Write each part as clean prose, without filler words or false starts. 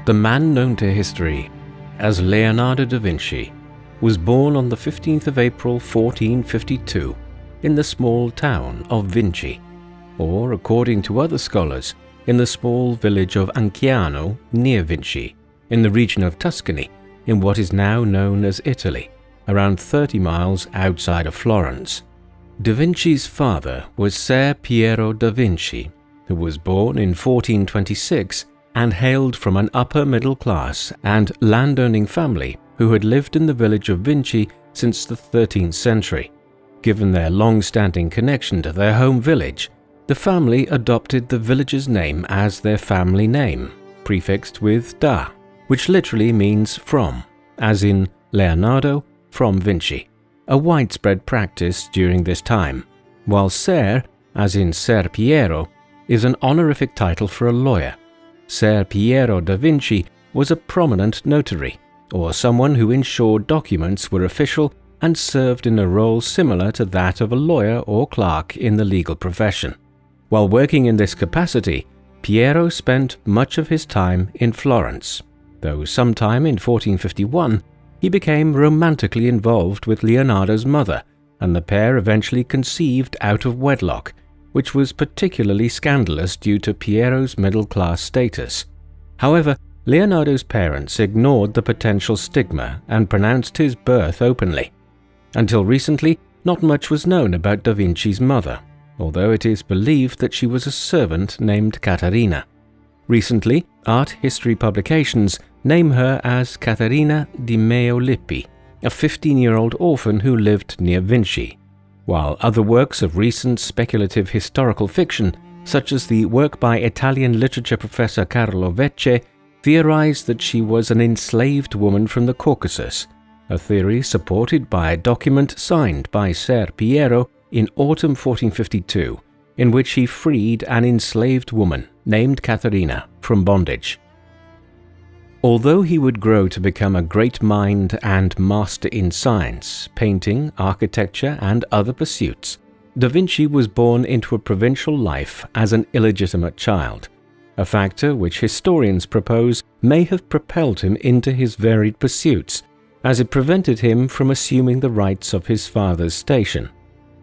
The man known to history as Leonardo da Vinci was born on the 15th of April 1452 in the small town of Vinci, or according to other scholars, in the small village of Anciano near Vinci, in the region of Tuscany, in what is now known as Italy, around 30 miles outside of Florence. Da Vinci's father was Ser Piero da Vinci, who was born in 1426 and hailed from an upper-middle class and landowning family who had lived in the village of Vinci since the 13th century. Given their long-standing connection to their home village, the family adopted the village's name as their family name, prefixed with da, which literally means from, as in Leonardo from Vinci, a widespread practice during this time, while Ser, as in Ser Piero, is an honorific title for a lawyer. Ser Piero da Vinci was a prominent notary, or someone who ensured documents were official and served in a role similar to that of a lawyer or clerk in the legal profession. While working in this capacity, Piero spent much of his time in Florence, though sometime in 1451 he became romantically involved with Leonardo's mother, and the pair eventually conceived out of wedlock, which was particularly scandalous due to Piero's middle-class status. However, Leonardo's parents ignored the potential stigma and pronounced his birth openly. Until recently, not much was known about da Vinci's mother, although it is believed that she was a servant named Caterina. Recently, art history publications name her as Caterina di Meo Lippi, a 15-year-old orphan who lived near Vinci, while other works of recent speculative historical fiction, such as the work by Italian literature professor Carlo Vecce, theorize that she was an enslaved woman from the Caucasus, a theory supported by a document signed by Ser Piero in autumn 1452, in which he freed an enslaved woman named Caterina from bondage. Although he would grow to become a great mind and master in science, painting, architecture, and other pursuits, Da Vinci was born into a provincial life as an illegitimate child, a factor which historians propose may have propelled him into his varied pursuits, as it prevented him from assuming the rights of his father's station.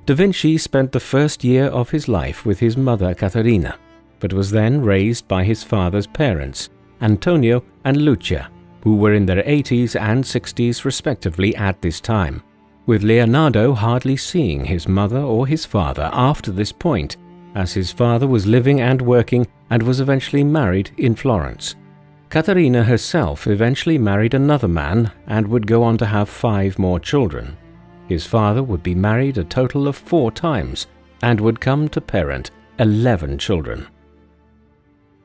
Da Vinci spent the first year of his life with his mother Caterina, but was then raised by his father's parents, Antonio and Lucia, who were in their 80s and 60s respectively at this time, with Leonardo hardly seeing his mother or his father after this point, as his father was living and working and was eventually married in Florence. Caterina herself eventually married another man and would go on to have 5 more children. His father would be married a total of 4 times and would come to parent 11 children.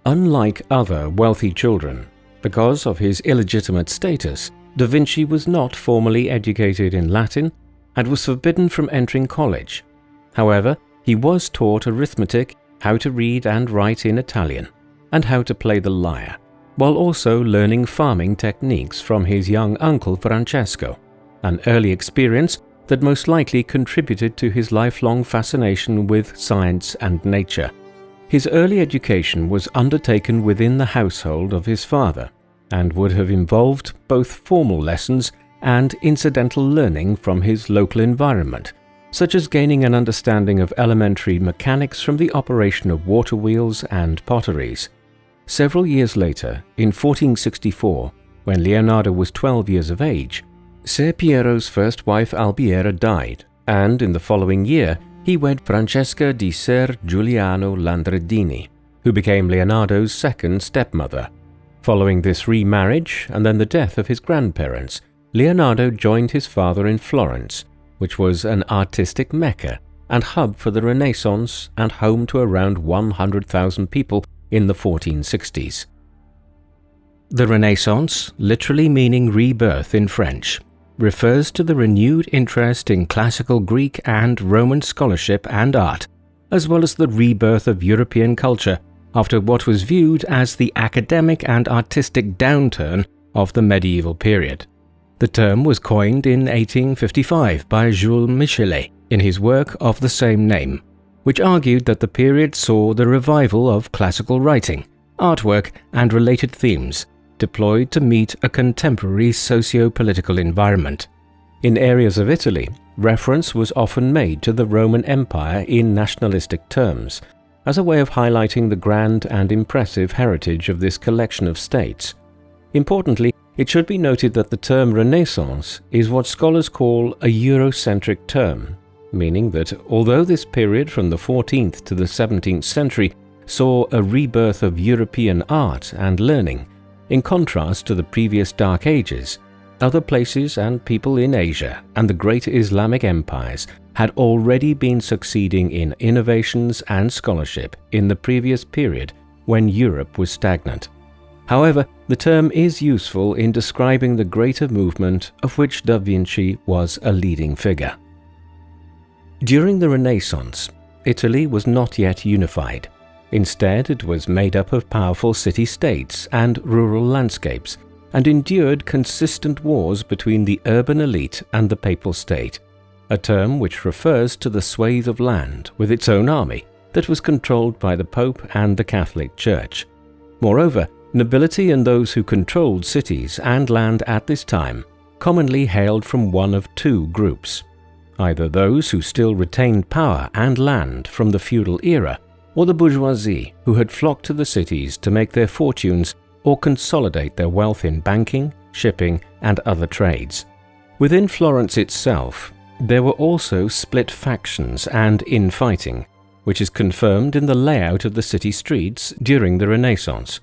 Unlike other wealthy children, because of his illegitimate status, Da Vinci was not formally educated in Latin and was forbidden from entering college. However, he was taught arithmetic, how to read and write in Italian, and how to play the lyre, while also learning farming techniques from his young uncle Francesco, an early experience that most likely contributed to his lifelong fascination with science and nature. His early education was undertaken within the household of his father, and would have involved both formal lessons and incidental learning from his local environment, such as gaining an understanding of elementary mechanics from the operation of water wheels and potteries. Several years later, in 1464, when Leonardo was 12 years of age, Ser Piero's first wife Albiera died, and in the following year he wed Francesca di Ser Giuliano Landredini, who became Leonardo's second stepmother. Following this remarriage and then the death of his grandparents, Leonardo joined his father in Florence, which was an artistic mecca and hub for the Renaissance and home to around 100,000 people in the 1460s. The Renaissance, literally meaning rebirth in French, refers to the renewed interest in classical Greek and Roman scholarship and art, as well as the rebirth of European culture after what was viewed as the academic and artistic downturn of the medieval period. The term was coined in 1855 by Jules Michelet in his work of the same name, which argued that the period saw the revival of classical writing, artwork, and related themes, deployed to meet a contemporary socio-political environment. In areas of Italy, reference was often made to the Roman Empire in nationalistic terms, as a way of highlighting the grand and impressive heritage of this collection of states. Importantly, it should be noted that the term Renaissance is what scholars call a Eurocentric term, meaning that although this period from the 14th to the 17th century saw a rebirth of European art and learning, in contrast to the previous Dark Ages, other places and people in Asia and the great Islamic empires had already been succeeding in innovations and scholarship in the previous period when Europe was stagnant. However, the term is useful in describing the greater movement of which Da Vinci was a leading figure. During the Renaissance, Italy was not yet unified. Instead, it was made up of powerful city-states and rural landscapes, and endured consistent wars between the urban elite and the papal state, a term which refers to the swathe of land with its own army that was controlled by the Pope and the Catholic Church. Moreover, nobility and those who controlled cities and land at this time commonly hailed from one of two groups: either those who still retained power and land from the feudal era, or the bourgeoisie who had flocked to the cities to make their fortunes or consolidate their wealth in banking, shipping, and other trades. Within Florence itself, there were also split factions and infighting, which is confirmed in the layout of the city streets during the Renaissance.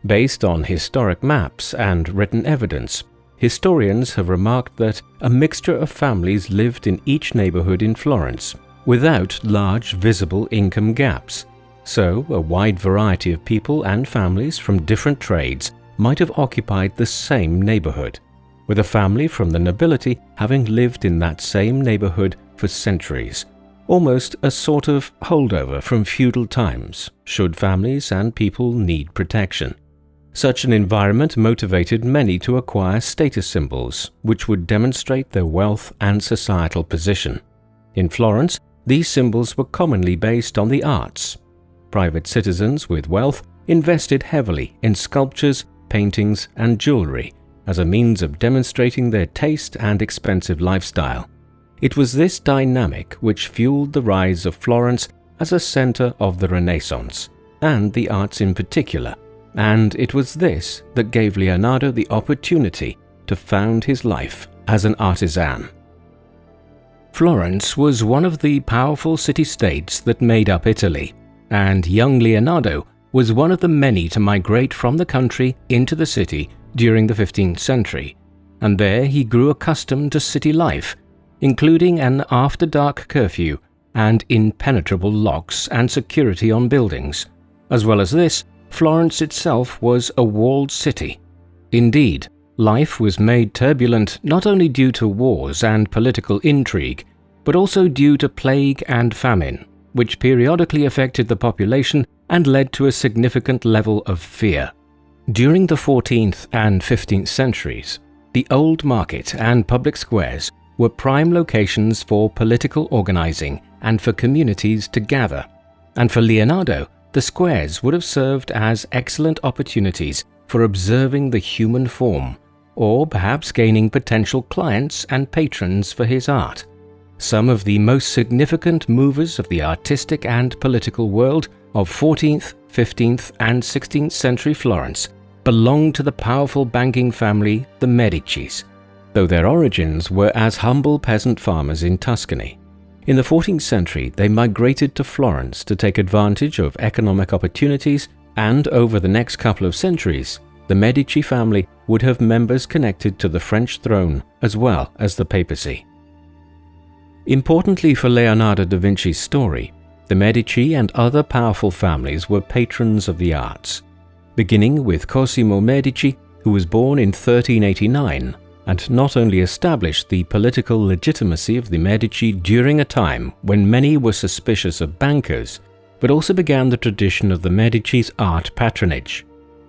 Based on historic maps and written evidence, historians have remarked that a mixture of families lived in each neighborhood in Florence, without large visible income gaps. So, a wide variety of people and families from different trades might have occupied the same neighborhood, with a family from the nobility having lived in that same neighborhood for centuries, almost a sort of holdover from feudal times, should families and people need protection. Such an environment motivated many to acquire status symbols, which would demonstrate their wealth and societal position. In Florence, these symbols were commonly based on the arts. Private citizens with wealth invested heavily in sculptures, paintings, and jewelry as a means of demonstrating their taste and expensive lifestyle. It was this dynamic which fueled the rise of Florence as a center of the Renaissance, and the arts in particular, and it was this that gave Leonardo the opportunity to found his life as an artisan. Florence was one of the powerful city-states that made up Italy, and young Leonardo was one of the many to migrate from the country into the city during the 15th century, and there he grew accustomed to city life, including an after-dark curfew and impenetrable locks and security on buildings. As well as this, Florence itself was a walled city. Indeed, life was made turbulent not only due to wars and political intrigue, but also due to plague and famine, which periodically affected the population and led to a significant level of fear. During the 14th and 15th centuries, the Old Market and public squares were prime locations for political organizing and for communities to gather, and for Leonardo, the squares would have served as excellent opportunities for observing the human form, or perhaps gaining potential clients and patrons for his art. Some of the most significant movers of the artistic and political world of 14th, 15th, and 16th century Florence belonged to the powerful banking family, the Medicis, though their origins were as humble peasant farmers in Tuscany. In the 14th century, they migrated to Florence to take advantage of economic opportunities, and over the next couple of centuries, the Medici family would have members connected to the French throne as well as the papacy. Importantly for Leonardo da Vinci's story, the Medici and other powerful families were patrons of the arts, beginning with Cosimo Medici, who was born in 1389, and not only established the political legitimacy of the Medici during a time when many were suspicious of bankers, but also began the tradition of the Medici's art patronage.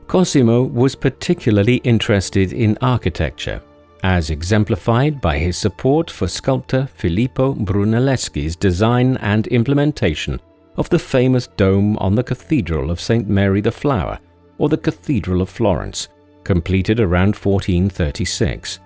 Cosimo was particularly interested in architecture, as exemplified by his support for sculptor Filippo Brunelleschi's design and implementation of the famous dome on the Cathedral of St. Mary the Flower, or the Cathedral of Florence, completed around 1436.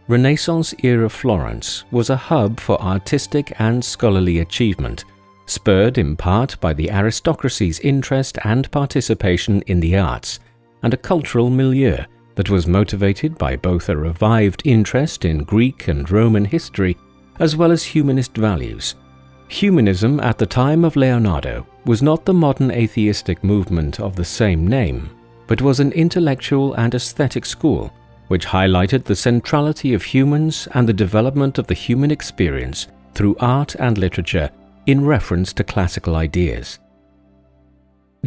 Renaissance-era Florence was a hub for artistic and scholarly achievement, spurred in part by the aristocracy's interest and participation in the arts, and a cultural milieu that was motivated by both a revived interest in Greek and Roman history as well as humanist values. Humanism at the time of Leonardo was not the modern atheistic movement of the same name, but was an intellectual and aesthetic school which highlighted the centrality of humans and the development of the human experience through art and literature in reference to classical ideas.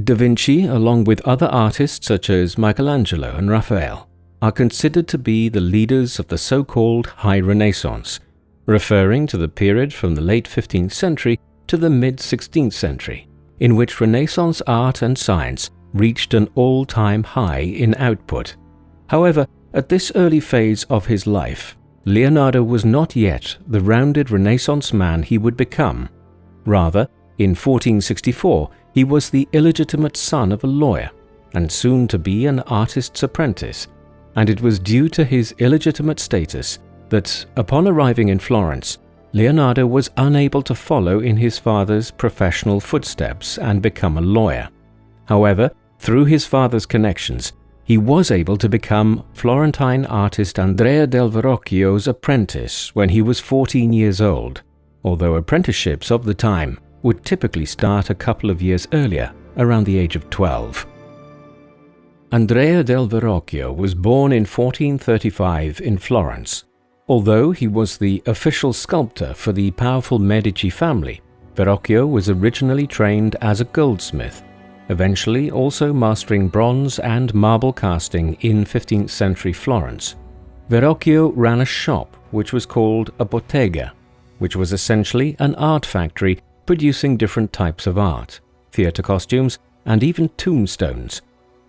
Da Vinci, along with other artists such as Michelangelo and Raphael, are considered to be the leaders of the so-called High Renaissance, referring to the period from the late 15th century to the mid-16th century, in which Renaissance art and science reached an all-time high in output. However, at this early phase of his life, Leonardo was not yet the rounded Renaissance man he would become. Rather, in 1464, he was the illegitimate son of a lawyer, and soon to be an artist's apprentice, and it was due to his illegitimate status that, upon arriving in Florence, Leonardo was unable to follow in his father's professional footsteps and become a lawyer. However, through his father's connections, he was able to become Florentine artist Andrea del Verrocchio's apprentice when he was 14 years old, although apprenticeships of the time would typically start a couple of years earlier, around the age of 12. Andrea del Verrocchio was born in 1435 in Florence. Although he was the official sculptor for the powerful Medici family, Verrocchio was originally trained as a goldsmith, eventually also mastering bronze and marble casting in 15th century Florence. Verrocchio ran a shop which was called a bottega, which was essentially an art factory producing different types of art, theatre costumes, and even tombstones.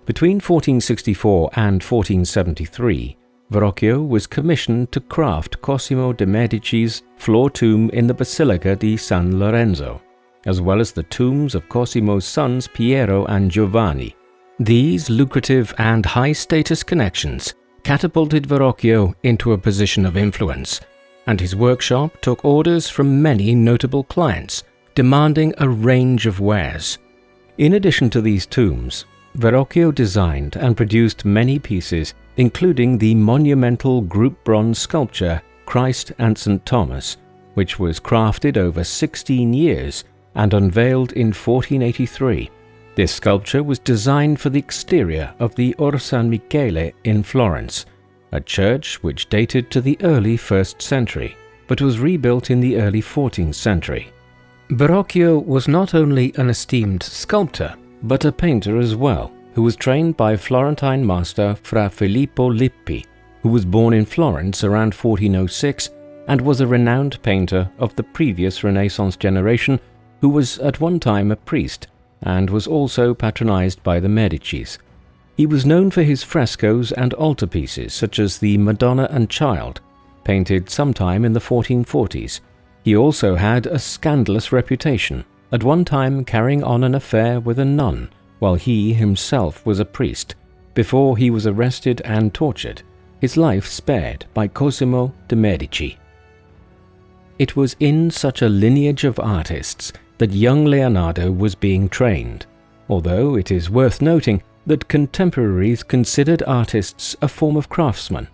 Between 1464 and 1473, Verrocchio was commissioned to craft Cosimo de' Medici's floor tomb in the Basilica di San Lorenzo, as well as the tombs of Cosimo's sons Piero and Giovanni. These lucrative and high-status connections catapulted Verrocchio into a position of influence, and his workshop took orders from many notable clients, demanding a range of wares. In addition to these tombs, Verrocchio designed and produced many pieces, including the monumental group bronze sculpture Christ and St. Thomas, which was crafted over 16 years and unveiled in 1483. This sculpture was designed for the exterior of the Or San Michele in Florence, a church which dated to the early 1st century, but was rebuilt in the early 14th century. Verrocchio was not only an esteemed sculptor, but a painter as well, who was trained by Florentine master Fra Filippo Lippi, who was born in Florence around 1406 and was a renowned painter of the previous Renaissance generation, who was at one time a priest and was also patronized by the Medicis. He was known for his frescoes and altarpieces such as the Madonna and Child, painted sometime in the 1440s. He also had a scandalous reputation, at one time carrying on an affair with a nun while he himself was a priest, before he was arrested and tortured, his life spared by Cosimo de' Medici. It was in such a lineage of artists that young Leonardo was being trained, although it is worth noting that contemporaries considered artists a form of craftsmen.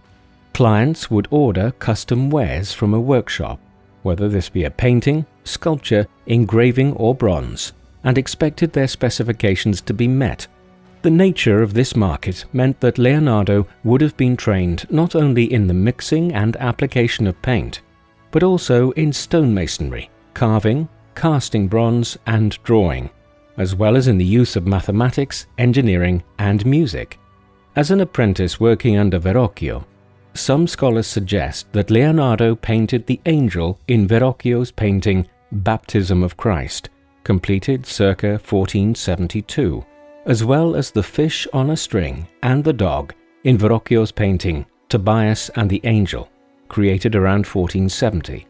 Clients would order custom wares from a workshop, whether this be a painting, sculpture, engraving or bronze, and expected their specifications to be met. The nature of this market meant that Leonardo would have been trained not only in the mixing and application of paint, but also in stonemasonry, carving, casting bronze, and drawing, as well as in the use of mathematics, engineering, and music. As an apprentice working under Verrocchio, some scholars suggest that Leonardo painted the angel in Verrocchio's painting Baptism of Christ, completed circa 1472, as well as the fish on a string and the dog in Verrocchio's painting Tobias and the Angel, created around 1470.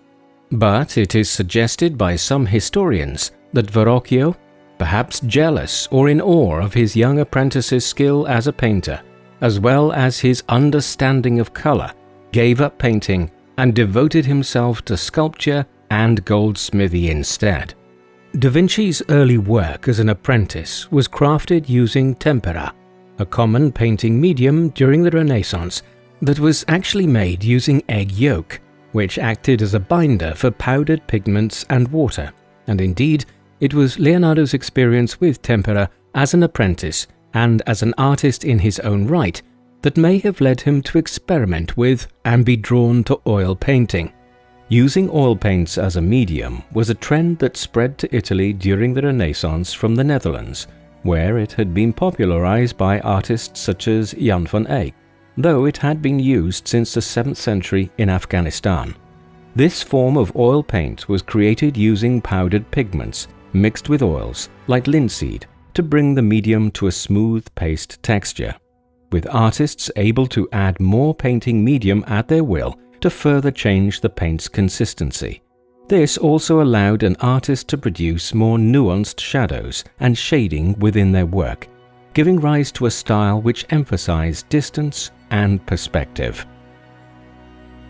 But it is suggested by some historians that Verrocchio, perhaps jealous or in awe of his young apprentice's skill as a painter, as well as his understanding of color, gave up painting and devoted himself to sculpture and goldsmithy instead. Da Vinci's early work as an apprentice was crafted using tempera, a common painting medium during the Renaissance that was actually made using egg yolk, which acted as a binder for powdered pigments and water, and indeed, it was Leonardo's experience with tempera as an apprentice and as an artist in his own right that may have led him to experiment with and be drawn to oil painting. Using oil paints as a medium was a trend that spread to Italy during the Renaissance from the Netherlands, where it had been popularized by artists such as Jan van Eyck, though it had been used since the 7th century in Afghanistan. This form of oil paint was created using powdered pigments mixed with oils like linseed to bring the medium to a smooth paste texture, with artists able to add more painting medium at their will to further change the paint's consistency. This also allowed an artist to produce more nuanced shadows and shading within their work, giving rise to a style which emphasized distance and perspective.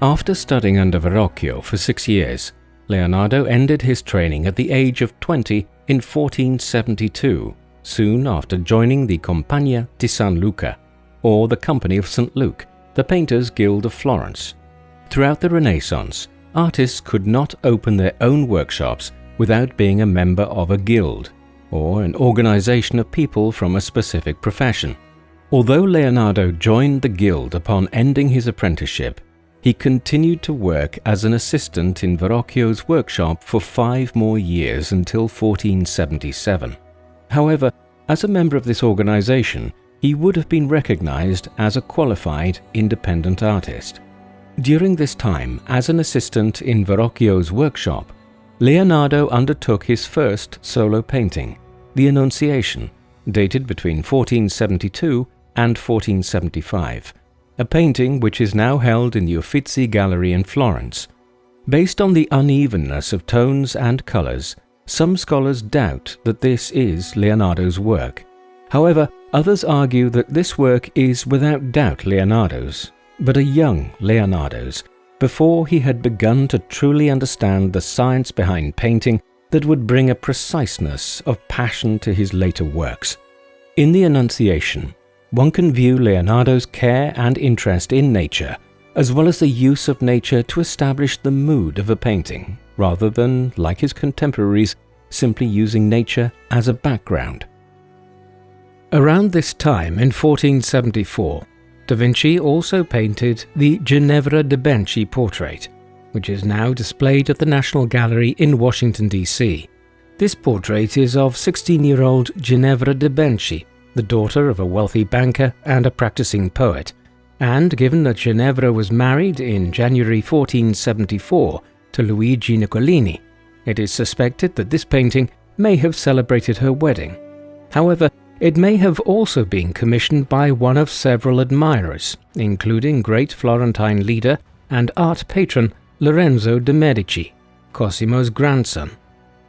After studying under Verrocchio for 6 years, Leonardo ended his training at the age of 20 in 1472, soon after joining the Compagnia di San Luca, or the Company of St. Luke, the Painters' Guild of Florence. Throughout the Renaissance, artists could not open their own workshops without being a member of a guild, or an organization of people from a specific profession. Although Leonardo joined the guild upon ending his apprenticeship, he continued to work as an assistant in Verrocchio's workshop for 5 more years until 1477. However, as a member of this organization, he would have been recognized as a qualified independent artist. During this time, as an assistant in Verrocchio's workshop, Leonardo undertook his first solo painting, The Annunciation, dated between 1472 and 1475, a painting which is now held in the Uffizi Gallery in Florence. Based on the unevenness of tones and colors, some scholars doubt that this is Leonardo's work. However, others argue that this work is without doubt Leonardo's, but a young Leonardo's, before he had begun to truly understand the science behind painting that would bring a preciseness of passion to his later works. In The Annunciation, one can view Leonardo's care and interest in nature, as well as the use of nature to establish the mood of a painting, rather than, like his contemporaries, simply using nature as a background. Around this time in 1474, Da Vinci also painted the Ginevra de' Benci portrait, which is now displayed at the National Gallery in Washington, D.C. This portrait is of 16-year-old Ginevra de' Benci, the daughter of a wealthy banker and a practicing poet, and given that Ginevra was married in January 1474 to Luigi Niccolini, it is suspected that this painting may have celebrated her wedding. However, it may have also been commissioned by one of several admirers, including great Florentine leader and art patron Lorenzo de' Medici, Cosimo's grandson.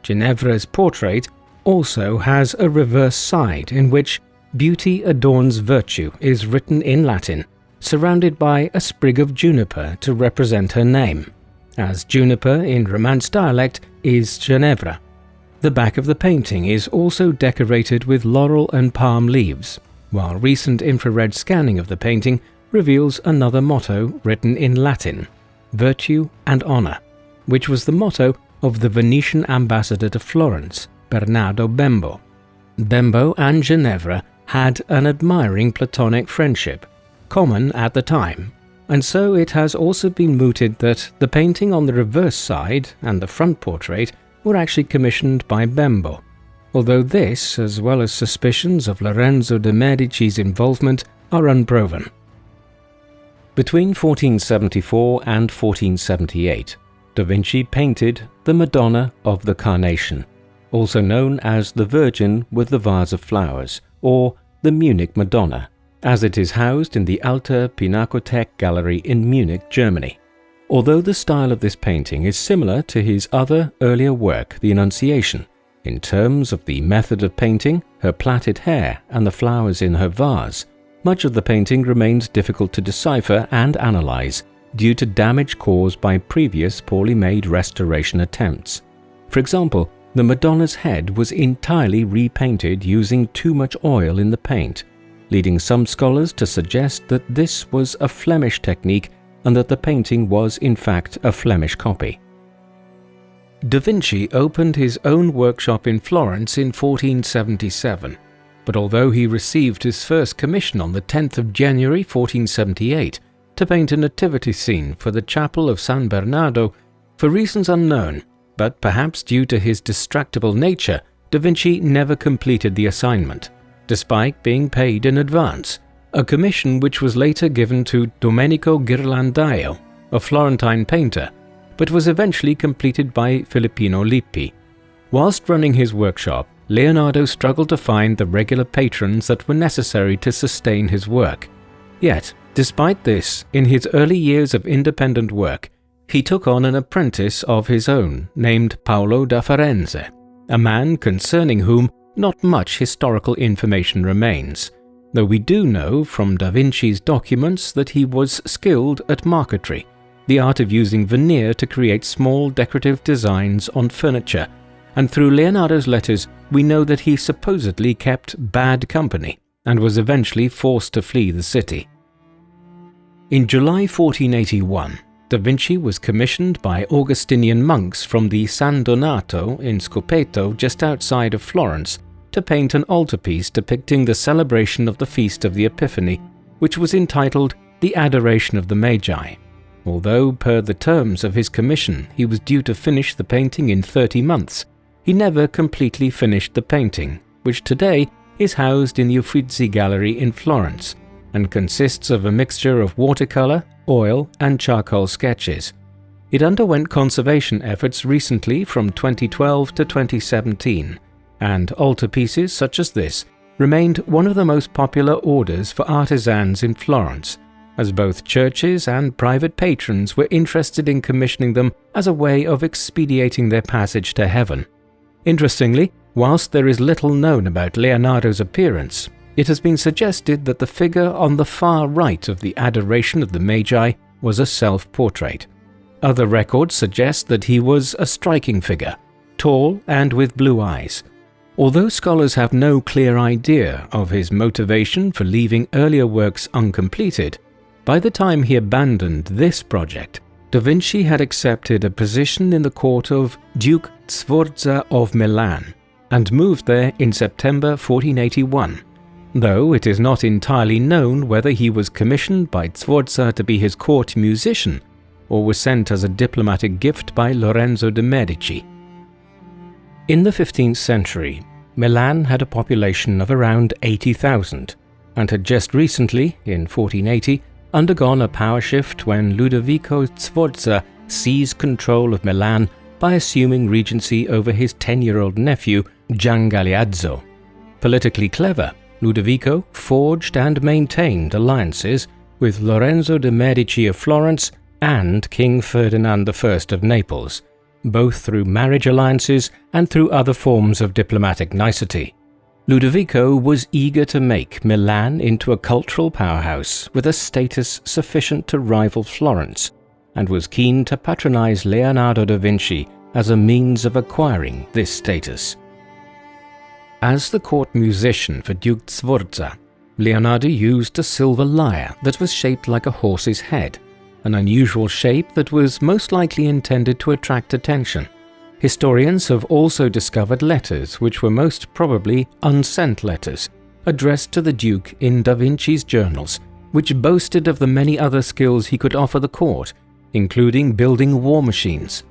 Ginevra's portrait also has a reverse side in which "Beauty adorns virtue" is written in Latin, surrounded by a sprig of juniper to represent her name, as juniper in Romance dialect is Ginevra. The back of the painting is also decorated with laurel and palm leaves, while recent infrared scanning of the painting reveals another motto written in Latin, "Virtue and Honor," which was the motto of the Venetian ambassador to Florence, Bernardo Bembo. Bembo and Ginevra had an admiring platonic friendship, common at the time, and so it has also been mooted that the painting on the reverse side and the front portrait were actually commissioned by Bembo, although this, as well as suspicions of Lorenzo de' Medici's involvement, are unproven. Between 1474 and 1478, Da Vinci painted the Madonna of the Carnation, also known as the Virgin with the Vase of Flowers, or the Munich Madonna, as it is housed in the Alte Pinakothek Gallery in Munich, Germany. Although the style of this painting is similar to his other earlier work, The Annunciation, in terms of the method of painting, her plaited hair and the flowers in her vase, much of the painting remains difficult to decipher and analyze due to damage caused by previous poorly made restoration attempts. For example, the Madonna's head was entirely repainted using too much oil in the paint, leading some scholars to suggest that this was a Flemish technique and that the painting was in fact a Flemish copy. Da Vinci opened his own workshop in Florence in 1477, but although he received his first commission on the 10th of January 1478 to paint a nativity scene for the chapel of San Bernardo, for reasons unknown, but perhaps due to his distractible nature, Da Vinci never completed the assignment, despite being paid in advance, a commission which was later given to Domenico Ghirlandaio, a Florentine painter, but was eventually completed by Filippino Lippi. Whilst running his workshop, Leonardo struggled to find the regular patrons that were necessary to sustain his work. Yet, despite this, in his early years of independent work, he took on an apprentice of his own named Paolo da Firenze, a man concerning whom not much historical information remains, though we do know from Da Vinci's documents that he was skilled at marquetry, the art of using veneer to create small decorative designs on furniture, and through Leonardo's letters we know that he supposedly kept bad company and was eventually forced to flee the city. In July 1481, Da Vinci was commissioned by Augustinian monks from the San Donato in Scopeto just outside of Florence to paint an altarpiece depicting the celebration of the Feast of the Epiphany, which was entitled The Adoration of the Magi. Although per the terms of his commission he was due to finish the painting in 30 months, he never completely finished the painting, which today is housed in the Uffizi Gallery in Florence, and consists of a mixture of watercolor, oil, and charcoal sketches. It underwent conservation efforts recently from 2012 to 2017, and altarpieces such as this remained one of the most popular orders for artisans in Florence, as both churches and private patrons were interested in commissioning them as a way of expediting their passage to heaven. Interestingly, whilst there is little known about Leonardo's appearance, it has been suggested that the figure on the far right of the Adoration of the Magi was a self-portrait. Other records suggest that he was a striking figure, tall and with blue eyes. Although scholars have no clear idea of his motivation for leaving earlier works uncompleted, by the time he abandoned this project, Da Vinci had accepted a position in the court of Duke Sforza of Milan and moved there in September 1481. Though it is not entirely known whether he was commissioned by Sforza to be his court musician or was sent as a diplomatic gift by Lorenzo de' Medici. In the 15th century, Milan had a population of around 80,000 and had just recently, in 1480, undergone a power shift when Ludovico Sforza seized control of Milan by assuming regency over his 10-year-old nephew, Gian Galeazzo. Politically clever, Ludovico forged and maintained alliances with Lorenzo de' Medici of Florence and King Ferdinand I of Naples, both through marriage alliances and through other forms of diplomatic nicety. Ludovico was eager to make Milan into a cultural powerhouse with a status sufficient to rival Florence, and was keen to patronize Leonardo da Vinci as a means of acquiring this status. As the court musician for Duke Sforza, Leonardo used a silver lyre that was shaped like a horse's head, an unusual shape that was most likely intended to attract attention. Historians have also discovered letters which were most probably unsent letters, addressed to the Duke in Da Vinci's journals, which boasted of the many other skills he could offer the court, including building war machines.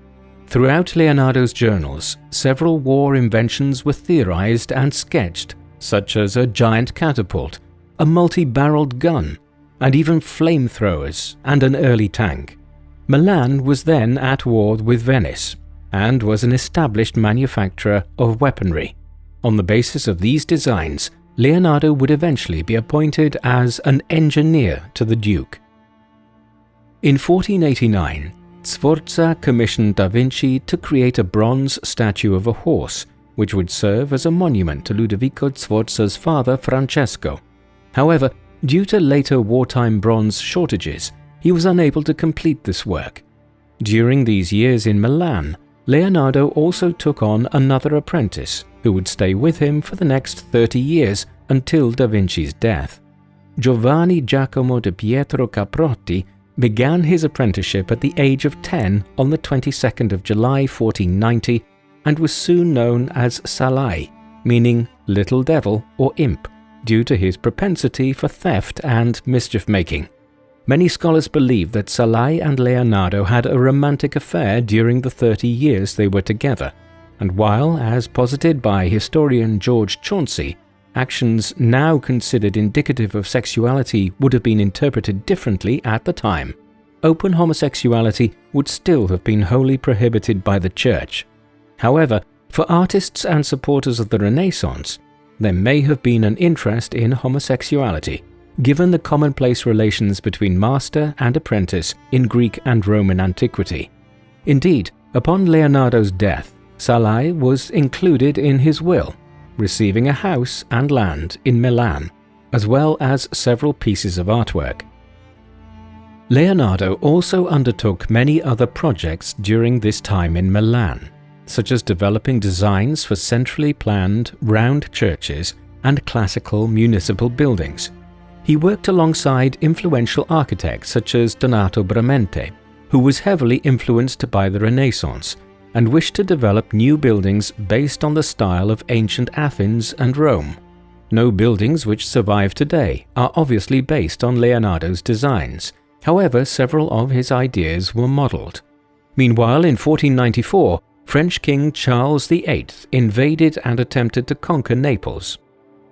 Throughout Leonardo's journals, several war inventions were theorized and sketched, such as a giant catapult, a multi-barreled gun, and even flamethrowers and an early tank. Milan was then at war with Venice, and was an established manufacturer of weaponry. On the basis of these designs, Leonardo would eventually be appointed as an engineer to the Duke. In 1489, Sforza commissioned Da Vinci to create a bronze statue of a horse, which would serve as a monument to Ludovico Sforza's father Francesco. However, Due to later wartime bronze shortages, he was unable to complete this work. During these years in Milan, Leonardo also took on another apprentice who would stay with him for the next 30 years until da Vinci's death. Giovanni Giacomo di Pietro Caprotti began his apprenticeship at the age of 10 on the 22nd of July 1490 and was soon known as Salai, meaning little devil or imp, due to his propensity for theft and mischief-making. Many scholars believe that Salai and Leonardo had a romantic affair during the 30 years they were together, and while, as posited by historian George Chauncey, actions now considered indicative of sexuality would have been interpreted differently at the time, open homosexuality would still have been wholly prohibited by the Church. However, for artists and supporters of the Renaissance, there may have been an interest in homosexuality, given the commonplace relations between master and apprentice in Greek and Roman antiquity. Indeed, upon Leonardo's death, Salai was included in his will, receiving a house and land in Milan, as well as several pieces of artwork. Leonardo also undertook many other projects during this time in Milan, such as developing designs for centrally planned round churches and classical municipal buildings. He worked alongside influential architects such as Donato Bramante, who was heavily influenced by the Renaissance and wished to develop new buildings based on the style of ancient Athens and Rome. No buildings which survive today are obviously based on Leonardo's designs. However, several of his ideas were modelled. Meanwhile, in 1494, French King Charles VIII invaded and attempted to conquer Naples.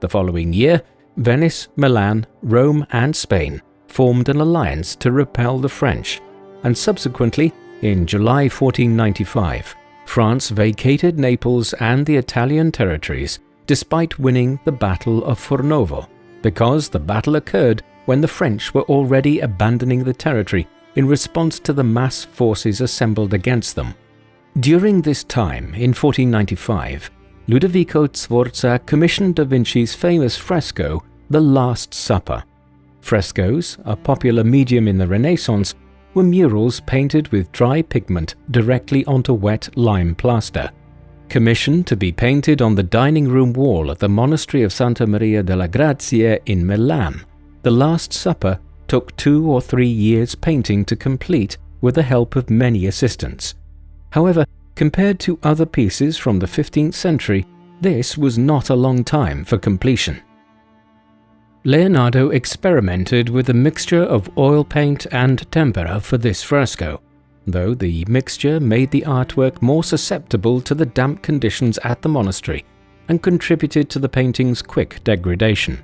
The following year, Venice, Milan, Rome and Spain formed an alliance to repel the French, and subsequently, in July 1495, France vacated Naples and the Italian territories despite winning the Battle of Fornovo, because the battle occurred when the French were already abandoning the territory in response to the mass forces assembled against them. During this time, in 1495, Ludovico Sforza commissioned da Vinci's famous fresco, The Last Supper. Frescoes, a popular medium in the Renaissance, were murals painted with dry pigment directly onto wet lime plaster. Commissioned to be painted on the dining room wall at the monastery of Santa Maria delle Grazie in Milan, The Last Supper took 2 or 3 years painting to complete with the help of many assistants. However, compared to other pieces from the 15th century, this was not a long time for completion. Leonardo experimented with a mixture of oil paint and tempera for this fresco, though the mixture made the artwork more susceptible to the damp conditions at the monastery and contributed to the painting's quick degradation.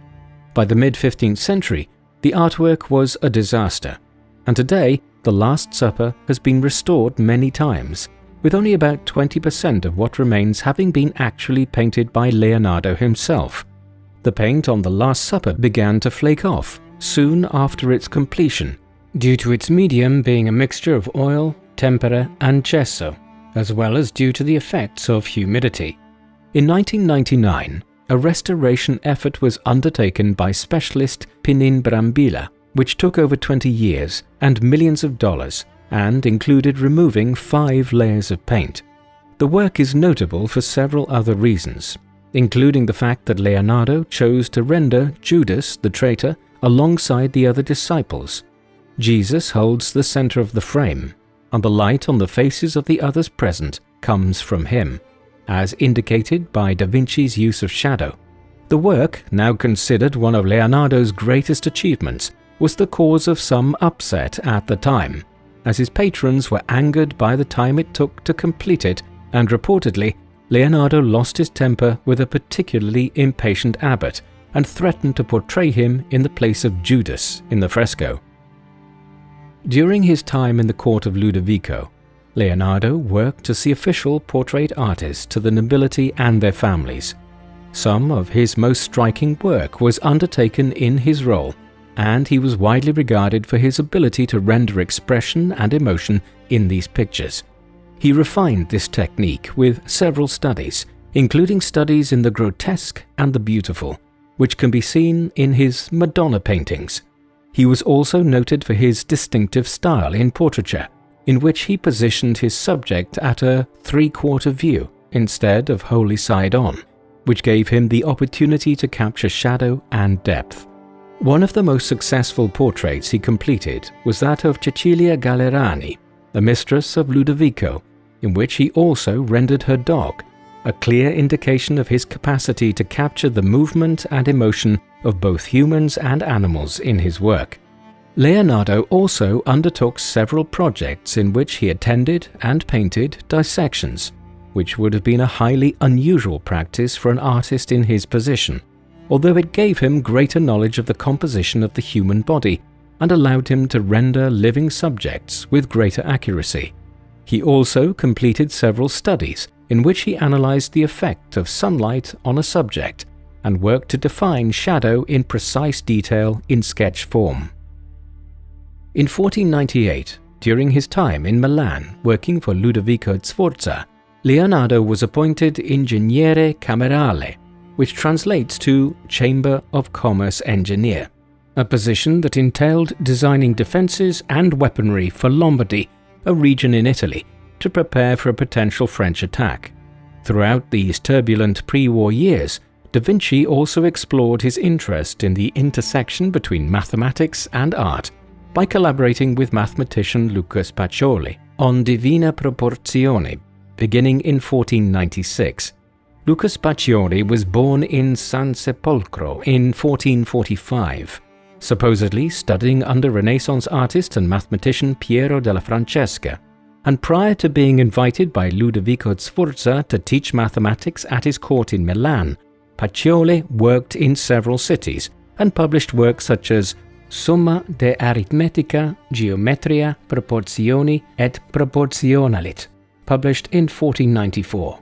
By the mid-15th century, the artwork was a disaster, and today The Last Supper has been restored many times, with only about 20% of what remains having been actually painted by Leonardo himself. The paint on The Last Supper began to flake off soon after its completion, due to its medium being a mixture of oil, tempera and gesso, as well as due to the effects of humidity. In 1999, a restoration effort was undertaken by specialist Pininfarina, which took over 20 years and millions of dollars, and included removing 5 layers of paint. The work is notable for several other reasons, including the fact that Leonardo chose to render Judas the traitor alongside the other disciples. Jesus holds the center of the frame, and the light on the faces of the others present comes from him, as indicated by da Vinci's use of shadow. The work, now considered one of Leonardo's greatest achievements, was the cause of some upset at the time, as his patrons were angered by the time it took to complete it, and reportedly, Leonardo lost his temper with a particularly impatient abbot and threatened to portray him in the place of Judas in the fresco. During his time in the court of Ludovico, Leonardo worked as the official portrait artist to the nobility and their families. Some of his most striking work was undertaken in his role, and he was widely regarded for his ability to render expression and emotion in these pictures. He refined this technique with several studies, including studies in the grotesque and the beautiful, which can be seen in his Madonna paintings. He was also noted for his distinctive style in portraiture, in which he positioned his subject at a three-quarter view instead of wholly side-on, which gave him the opportunity to capture shadow and depth. One of the most successful portraits he completed was that of Cecilia Gallerani, the mistress of Ludovico, in which he also rendered her dog, a clear indication of his capacity to capture the movement and emotion of both humans and animals in his work. Leonardo also undertook several projects in which he attended and painted dissections, which would have been a highly unusual practice for an artist in his position, although it gave him greater knowledge of the composition of the human body and allowed him to render living subjects with greater accuracy. He also completed several studies in which he analyzed the effect of sunlight on a subject and worked to define shadow in precise detail in sketch form. In 1498, during his time in Milan working for Ludovico Sforza, Leonardo was appointed Ingegnere Camerale, which translates to Chamber of Commerce Engineer, a position that entailed designing defences and weaponry for Lombardy, a region in Italy, to prepare for a potential French attack. Throughout these turbulent pre-war years, Da Vinci also explored his interest in the intersection between mathematics and art by collaborating with mathematician Lucas Pacioli on Divina Proporzione, beginning in 1496. Lucas Pacioli was born in San Sepolcro in 1445, supposedly studying under Renaissance artist and mathematician Piero della Francesca, and prior to being invited by Ludovico Sforza to teach mathematics at his court in Milan, Pacioli worked in several cities and published works such as Summa de Arithmetica, Geometria, Proporzioni et Proportionalit, published in 1494.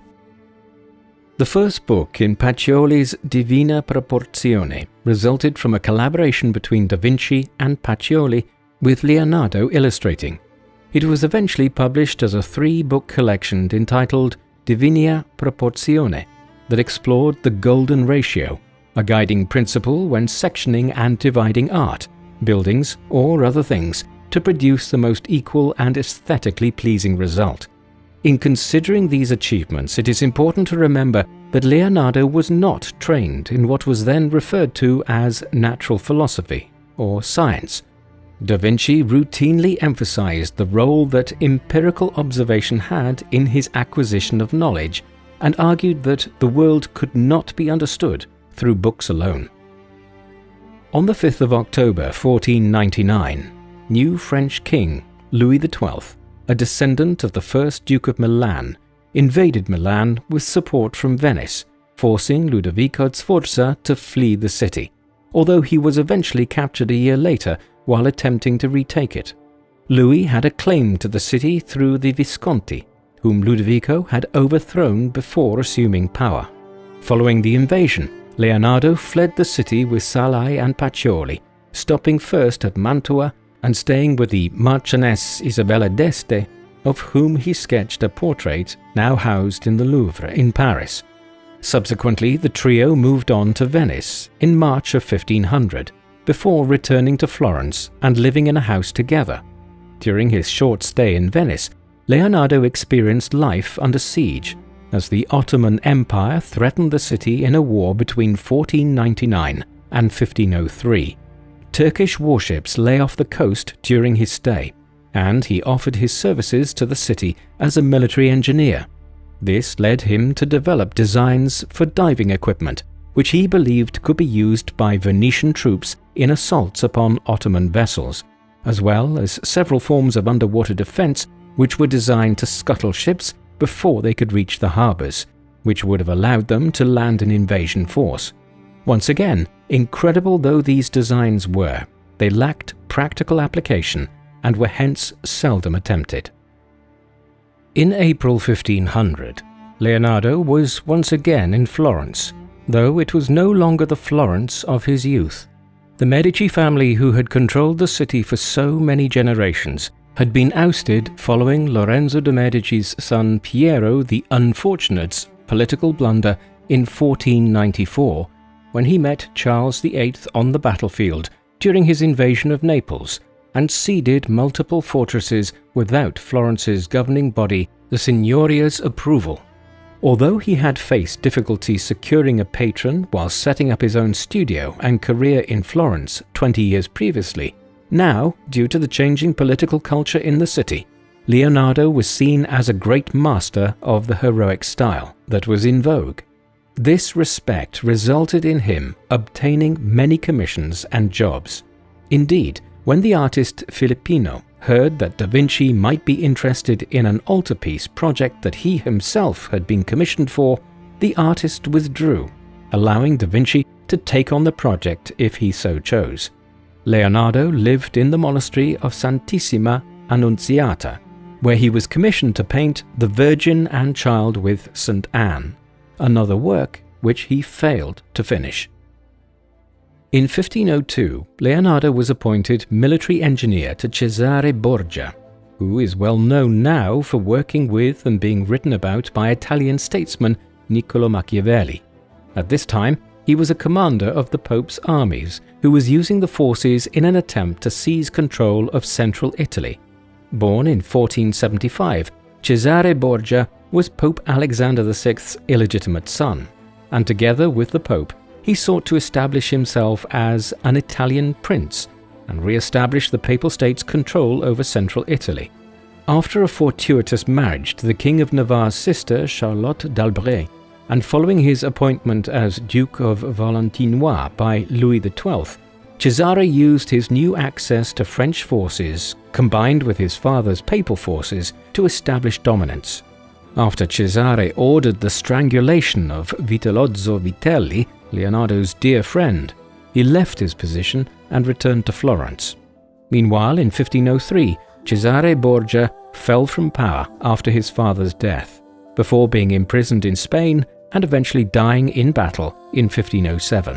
The first book in Pacioli's Divina Proporzione resulted from a collaboration between Da Vinci and Pacioli, with Leonardo illustrating. It was eventually published as a three-book collection entitled Divina Proporzione that explored the golden ratio, a guiding principle when sectioning and dividing art, buildings, or other things to produce the most equal and aesthetically pleasing result. In considering these achievements, it is important to remember that Leonardo was not trained in what was then referred to as natural philosophy or science. Da Vinci routinely emphasized the role that empirical observation had in his acquisition of knowledge and argued that the world could not be understood through books alone. On the 5th of October 1499, new French king Louis XII, a descendant of the first Duke of Milan, invaded Milan with support from Venice, forcing Ludovico Sforza to flee the city, although he was eventually captured a year later while attempting to retake it. Louis had a claim to the city through the Visconti, whom Ludovico had overthrown before assuming power. Following the invasion, Leonardo fled the city with Salai and Pacioli, stopping first at Mantua and staying with the Marchioness Isabella d'Este, of whom he sketched a portrait now housed in the Louvre in Paris. Subsequently, the trio moved on to Venice in March of 1500, before returning to Florence and living in a house together. During his short stay in Venice, Leonardo experienced life under siege, as the Ottoman Empire threatened the city in a war between 1499 and 1503. Turkish warships lay off the coast during his stay, and he offered his services to the city as a military engineer. This led him to develop designs for diving equipment, which he believed could be used by Venetian troops in assaults upon Ottoman vessels, as well as several forms of underwater defense which were designed to scuttle ships before they could reach the harbors, which would have allowed them to land an invasion force. Once again, incredible though these designs were, they lacked practical application and were hence seldom attempted. In April 1500, Leonardo was once again in Florence, though it was no longer the Florence of his youth. The Medici family, who had controlled the city for so many generations, had been ousted following Lorenzo de' Medici's son Piero the Unfortunate's political blunder in 1494, when he met Charles VIII on the battlefield during his invasion of Naples and ceded multiple fortresses without Florence's governing body, the Signoria's, approval. Although he had faced difficulties securing a patron while setting up his own studio and career in Florence 20 years previously, now, due to the changing political culture in the city, Leonardo was seen as a great master of the heroic style that was in vogue. This respect resulted in him obtaining many commissions and jobs. Indeed, when the artist Filippino heard that Da Vinci might be interested in an altarpiece project that he himself had been commissioned for, the artist withdrew, allowing Da Vinci to take on the project if he so chose. Leonardo lived in the monastery of Santissima Annunziata, where he was commissioned to paint the Virgin and Child with St. Anne, another work which he failed to finish. In 1502, Leonardo was appointed military engineer to Cesare Borgia, who is well known now for working with and being written about by Italian statesman Niccolo Machiavelli. At this time, he was a commander of the Pope's armies who was using the forces in an attempt to seize control of central Italy. Born in 1475, Cesare Borgia was Pope Alexander VI's illegitimate son, and together with the Pope, he sought to establish himself as an Italian prince and re-establish the Papal State's control over central Italy. After a fortuitous marriage to the King of Navarre's sister, Charlotte d'Albret, and following his appointment as Duke of Valentinois by Louis XII, Cesare used his new access to French forces, combined with his father's papal forces, to establish dominance. After Cesare ordered the strangulation of Vitellozzo Vitelli, Leonardo's dear friend, he left his position and returned to Florence. Meanwhile, in 1503, Cesare Borgia fell from power after his father's death, before being imprisoned in Spain and eventually dying in battle in 1507.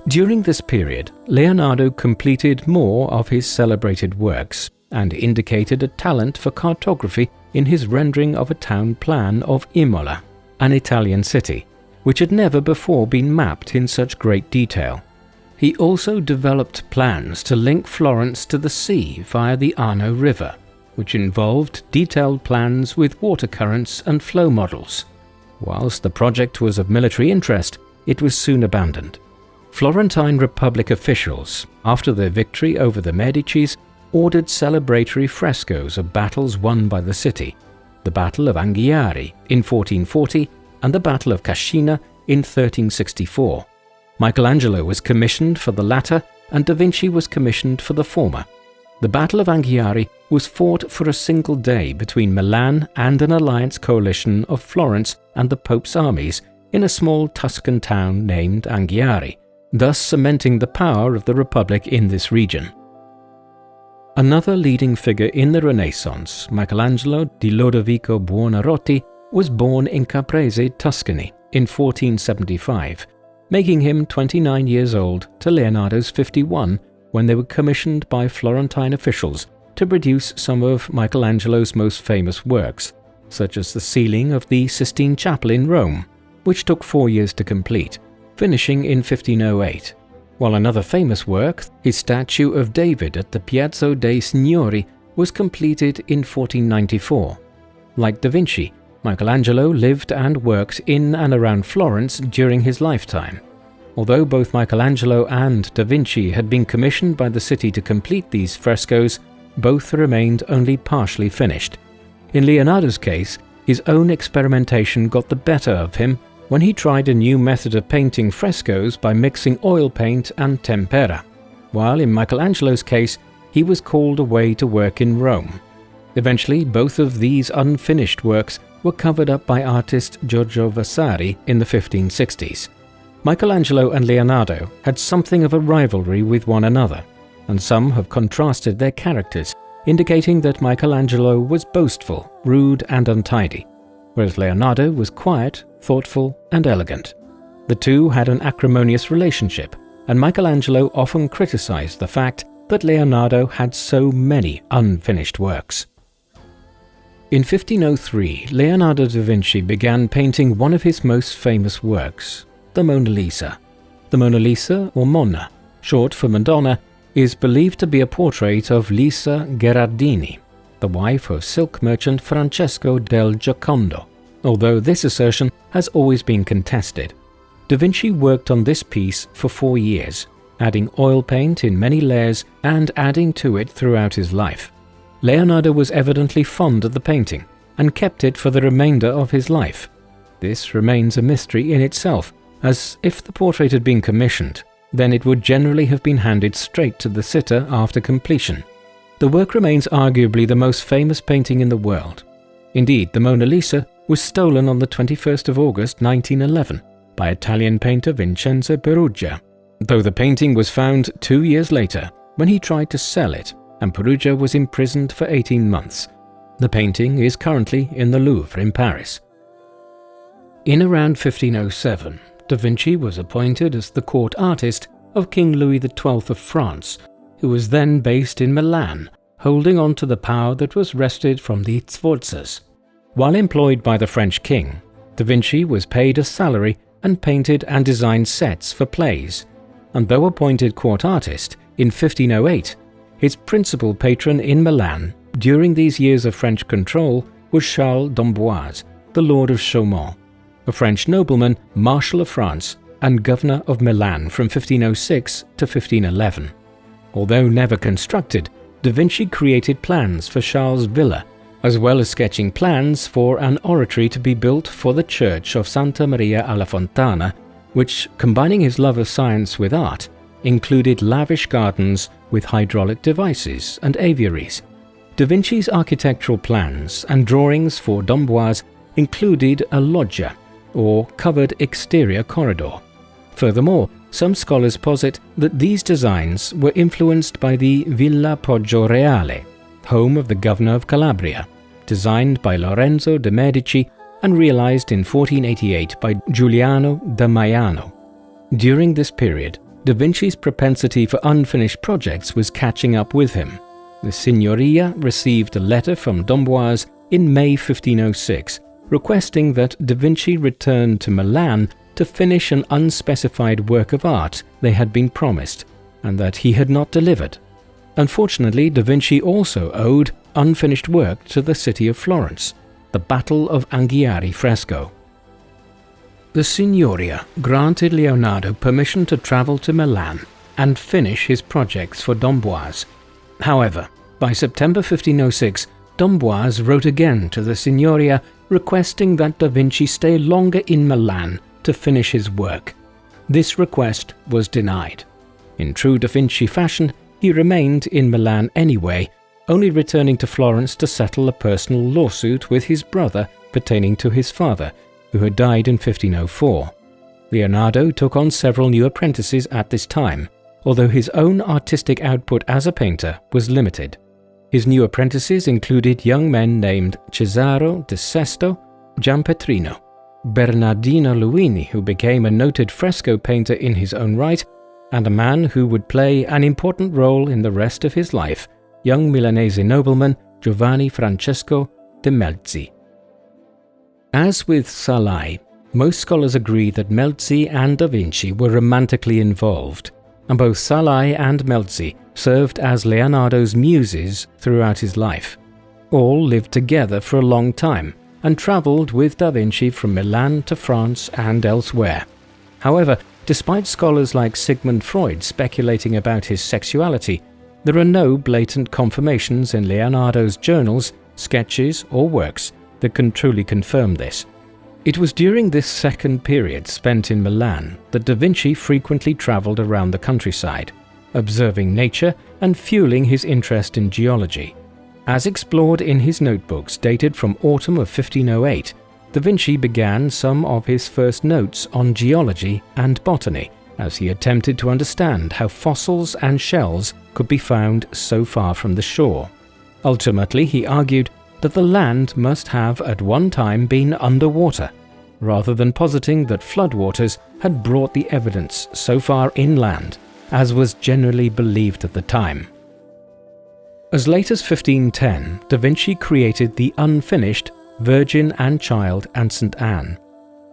During this period, Leonardo completed more of his celebrated works and indicated a talent for cartography in his rendering of a town plan of Imola, an Italian city, which had never before been mapped in such great detail. He also developed plans to link Florence to the sea via the Arno River, which involved detailed plans with water currents and flow models. Whilst the project was of military interest, it was soon abandoned. Florentine Republic officials, after their victory over the Medicis, ordered celebratory frescoes of battles won by the city, the Battle of Anghiari in 1440 and the Battle of Cascina in 1364. Michelangelo was commissioned for the latter and Da Vinci was commissioned for the former. The Battle of Anghiari was fought for a single day between Milan and an alliance coalition of Florence and the Pope's armies in a small Tuscan town named Anghiari, thus cementing the power of the Republic in this region. Another leading figure in the Renaissance, Michelangelo di Lodovico Buonarroti, was born in Caprese, Tuscany, in 1475, making him 29 years old to Leonardo's 51 when they were commissioned by Florentine officials to produce some of Michelangelo's most famous works, such as the ceiling of the Sistine Chapel in Rome, which took 4 years to complete, finishing in 1508, while another famous work, his statue of David at the Piazza dei Signori, was completed in 1494. Like Da Vinci, Michelangelo lived and worked in and around Florence during his lifetime. Although both Michelangelo and Da Vinci had been commissioned by the city to complete these frescoes, both remained only partially finished. In Leonardo's case, his own experimentation got the better of him when he tried a new method of painting frescoes by mixing oil paint and tempera, while in Michelangelo's case, he was called away to work in Rome. Eventually, both of these unfinished works were covered up by artist Giorgio Vasari in the 1560s. Michelangelo and Leonardo had something of a rivalry with one another, and some have contrasted their characters, indicating that Michelangelo was boastful, rude and untidy, whereas Leonardo was quiet, thoughtful and elegant. The two had an acrimonious relationship, and Michelangelo often criticized the fact that Leonardo had so many unfinished works. In 1503, Leonardo da Vinci began painting one of his most famous works, the Mona Lisa. The Mona Lisa, or Monna, short for Madonna, is believed to be a portrait of Lisa Gherardini, the wife of silk merchant Francesco del Giocondo, although this assertion has always been contested. Da Vinci worked on this piece for 4 years, adding oil paint in many layers and adding to it throughout his life. Leonardo was evidently fond of the painting and kept it for the remainder of his life. This remains a mystery in itself, as if the portrait had been commissioned, then it would generally have been handed straight to the sitter after completion. The work remains arguably the most famous painting in the world. Indeed, the Mona Lisa was stolen on the 21st of August 1911 by Italian painter Vincenzo Peruggia, though the painting was found 2 years later when he tried to sell it, and Peruggia was imprisoned for 18 months. The painting is currently in the Louvre in Paris. In around 1507, Da Vinci was appointed as the court artist of King Louis XII of France, who was then based in Milan, holding on to the power that was wrested from the Sforzas. While employed by the French king, Da Vinci was paid a salary and painted and designed sets for plays, and though appointed court artist in 1508, his principal patron in Milan during these years of French control was Charles d'Amboise, the Lord of Chaumont, a French nobleman, Marshal of France, and governor of Milan from 1506 to 1511. Although never constructed, Da Vinci created plans for Charles' villa, as well as sketching plans for an oratory to be built for the church of Santa Maria alla Fontana, which, combining his love of science with art, included lavish gardens with hydraulic devices and aviaries. Da Vinci's architectural plans and drawings for d'Amboise included a loggia, or covered exterior corridor. Furthermore, some scholars posit that these designs were influenced by the Villa Poggio Reale, home of the governor of Calabria, designed by Lorenzo de' Medici and realized in 1488 by Giuliano da Maiano. During this period, Da Vinci's propensity for unfinished projects was catching up with him. The Signoria received a letter from d'Amboise in May 1506, requesting that Da Vinci return to Milan to finish an unspecified work of art they had been promised, and that he had not delivered. Unfortunately, Da Vinci also owed unfinished work to the city of Florence, the Battle of Anghiari fresco. The Signoria granted Leonardo permission to travel to Milan and finish his projects for d'Amboise. However, by September 1506, d'Amboise wrote again to the Signoria requesting that Da Vinci stay longer in Milan to finish his work. This request was denied. In true Da Vinci fashion, he remained in Milan anyway, only returning to Florence to settle a personal lawsuit with his brother pertaining to his father, who had died in 1504. Leonardo took on several new apprentices at this time, although his own artistic output as a painter was limited. His new apprentices included young men named Cesaro de Sesto, Giampetrino, Bernardino Luini, who became a noted fresco painter in his own right, and a man who would play an important role in the rest of his life, young Milanese nobleman Giovanni Francesco de' Melzi. As with Salai, most scholars agree that Melzi and Da Vinci were romantically involved, and both Salai and Melzi served as Leonardo's muses throughout his life. All lived together for a long time and travelled with Da Vinci from Milan to France and elsewhere. However, despite scholars like Sigmund Freud speculating about his sexuality, there are no blatant confirmations in Leonardo's journals, sketches, or works that can truly confirm this. It was during this second period spent in Milan that Da Vinci frequently travelled around the countryside, observing nature and fueling his interest in geology. As explored in his notebooks dated from autumn of 1508, Da Vinci began some of his first notes on geology and botany, as he attempted to understand how fossils and shells could be found so far from the shore. Ultimately, he argued that the land must have at one time been underwater, rather than positing that floodwaters had brought the evidence so far inland, as was generally believed at the time. As late as 1510, Da Vinci created the unfinished Virgin and Child and St. Anne.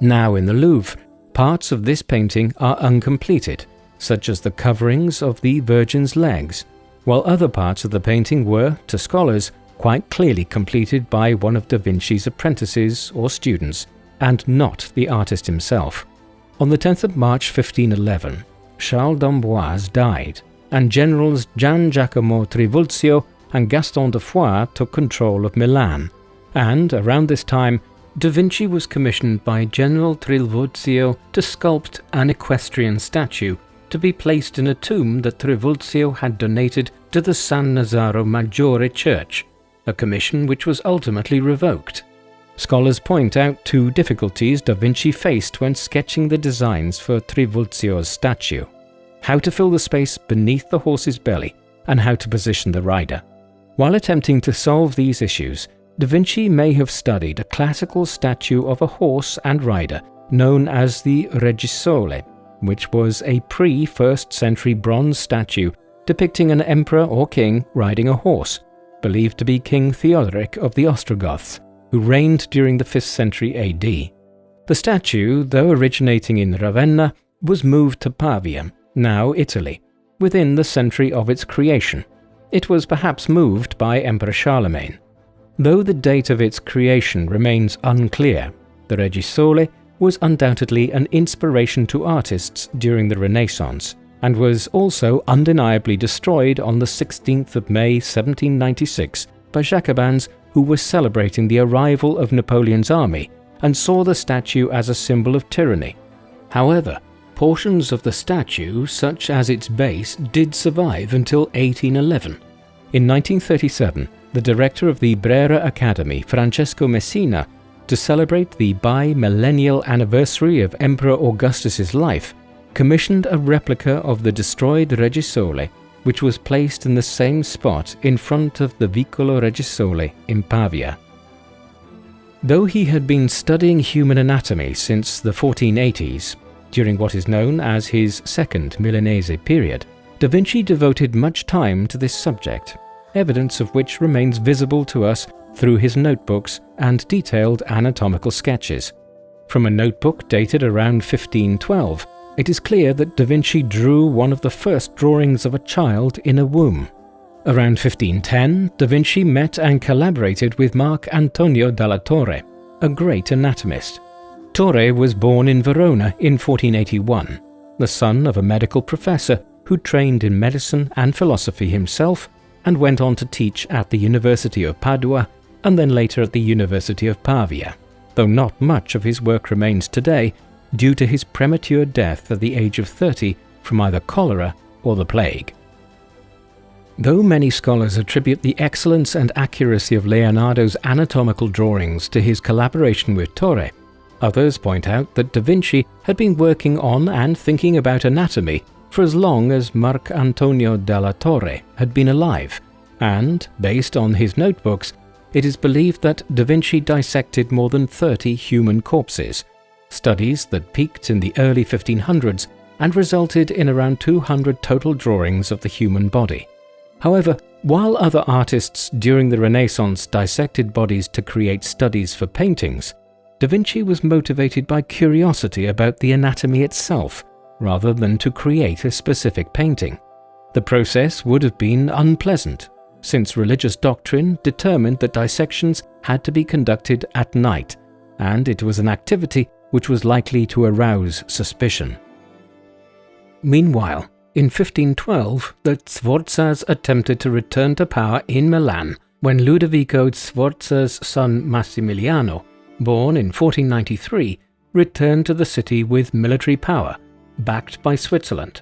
Now in the Louvre, parts of this painting are uncompleted, such as the coverings of the Virgin's legs, while other parts of the painting were, to scholars, quite clearly completed by one of Da Vinci's apprentices or students, and not the artist himself. On the 10th of March 1511, Charles d'Amboise died, and generals Gian Giacomo Trivulzio and Gaston de Foix took control of Milan, and around this time, Da Vinci was commissioned by General Trivulzio to sculpt an equestrian statue to be placed in a tomb that Trivulzio had donated to the San Nazaro Maggiore church, a commission which was ultimately revoked. Scholars point out two difficulties Da Vinci faced when sketching the designs for Trivulzio's statue: how to fill the space beneath the horse's belly and how to position the rider. While attempting to solve these issues, Da Vinci may have studied a classical statue of a horse and rider known as the Regisole, which was a pre-1st century bronze statue depicting an emperor or king riding a horse, believed to be King Theodoric of the Ostrogoths, who reigned during the 5th century AD. The statue, though originating in Ravenna, was moved to Pavia, now Italy, within the century of its creation. It was perhaps moved by Emperor Charlemagne. Though the date of its creation remains unclear, the Regisole was undoubtedly an inspiration to artists during the Renaissance, and was also undeniably destroyed on the 16th of May 1796 by Jacobins who were celebrating the arrival of Napoleon's army and saw the statue as a symbol of tyranny. However, portions of the statue, such as its base, did survive until 1811. In 1937, the director of the Brera Academy, Francesco Messina, to celebrate the bi-millennial anniversary of Emperor Augustus's life, commissioned a replica of the destroyed Regisole, which was placed in the same spot in front of the Vicolo Regisole in Pavia. Though he had been studying human anatomy since the 1480s, during what is known as his second Milanese period, Da Vinci devoted much time to this subject, evidence of which remains visible to us through his notebooks and detailed anatomical sketches. From a notebook dated around 1512, it is clear that Da Vinci drew one of the first drawings of a child in a womb. Around 1510, Da Vinci met and collaborated with Marc Antonio dalla Torre, a great anatomist. Torre was born in Verona in 1481, the son of a medical professor who trained in medicine and philosophy himself and went on to teach at the University of Padua and then later at the University of Pavia, though not much of his work remains today due to his premature death at the age of 30 from either cholera or the plague. Though many scholars attribute the excellence and accuracy of Leonardo's anatomical drawings to his collaboration with Torre, others point out that Da Vinci had been working on and thinking about anatomy for as long as Marc Antonio dalla Torre had been alive, and, based on his notebooks, it is believed that Da Vinci dissected more than 30 human corpses, studies that peaked in the early 1500s and resulted in around 200 total drawings of the human body. However, while other artists during the Renaissance dissected bodies to create studies for paintings, Da Vinci was motivated by curiosity about the anatomy itself, rather than to create a specific painting. The process would have been unpleasant, since religious doctrine determined that dissections had to be conducted at night, and it was an activity which was likely to arouse suspicion. Meanwhile, in 1512, the Sforzas attempted to return to power in Milan when Ludovico Sforza's son Massimiliano, born in 1493, returned to the city with military power, backed by Switzerland.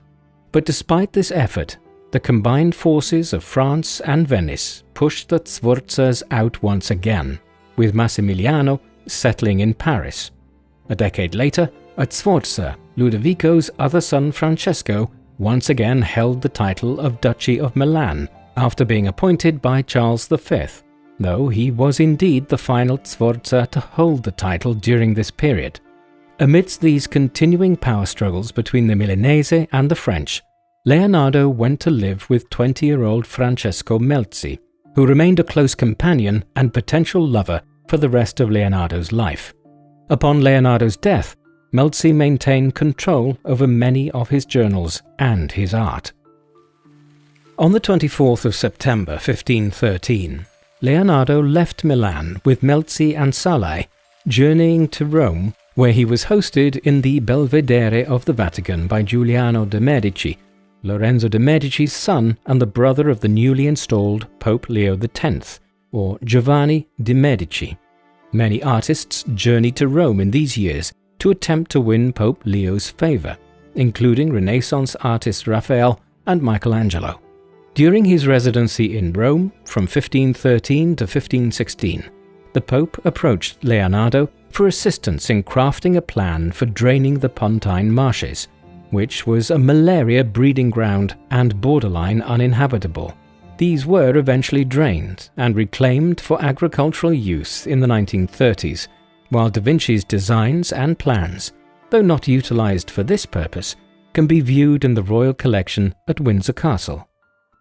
But despite this effort, the combined forces of France and Venice pushed the Sforzas out once again, with Massimiliano settling in Paris. A decade later, at Sforza, Ludovico's other son Francesco once again held the title of Duchy of Milan after being appointed by Charles V, though he was indeed the final Sforza to hold the title during this period. Amidst these continuing power struggles between the Milanese and the French, Leonardo went to live with 20-year-old Francesco Melzi, who remained a close companion and potential lover for the rest of Leonardo's life. Upon Leonardo's death, Melzi maintained control over many of his journals and his art. On the 24th of September 1513, Leonardo left Milan with Melzi and Salai, journeying to Rome, where he was hosted in the Belvedere of the Vatican by Giuliano de' Medici, Lorenzo de' Medici's son and the brother of the newly installed Pope Leo X, or Giovanni de' Medici. Many artists journeyed to Rome in these years to attempt to win Pope Leo's favor, including Renaissance artists Raphael and Michelangelo. During his residency in Rome from 1513 to 1516, the Pope approached Leonardo for assistance in crafting a plan for draining the Pontine Marshes, which was a malaria breeding ground and borderline uninhabitable. These were eventually drained and reclaimed for agricultural use in the 1930s, while Da Vinci's designs and plans, though not utilized for this purpose, can be viewed in the royal collection at Windsor Castle.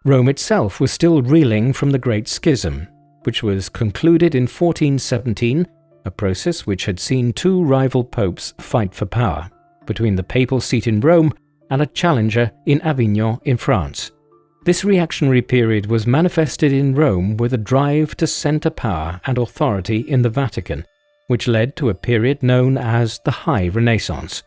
Rome itself was still reeling from the Great Schism, which was concluded in 1417, a process which had seen two rival popes fight for power, between the papal seat in Rome and a challenger in Avignon in France. This reactionary period was manifested in Rome with a drive to center power and authority in the Vatican, which led to a period known as the High Renaissance.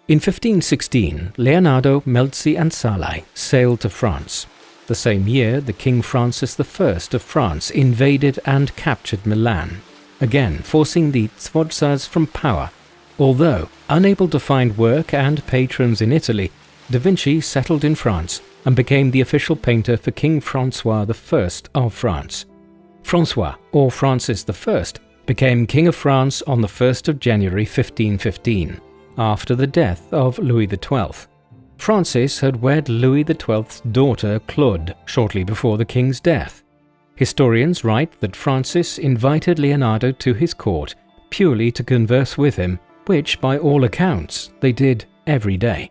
In 1516, Leonardo, Melzi and Salai sailed to France. The same year, the King Francis I of France invaded and captured Milan, again forcing the Sforzas from power. Although unable to find work and patrons in Italy, Da Vinci settled in France and became the official painter for King François I of France. François, or Francis I, became King of France on the 1st of January 1515. After the death of Louis XII. Francis had wed Louis XII's daughter Claude shortly before the king's death. Historians write that Francis invited Leonardo to his court purely to converse with him, which by all accounts they did every day.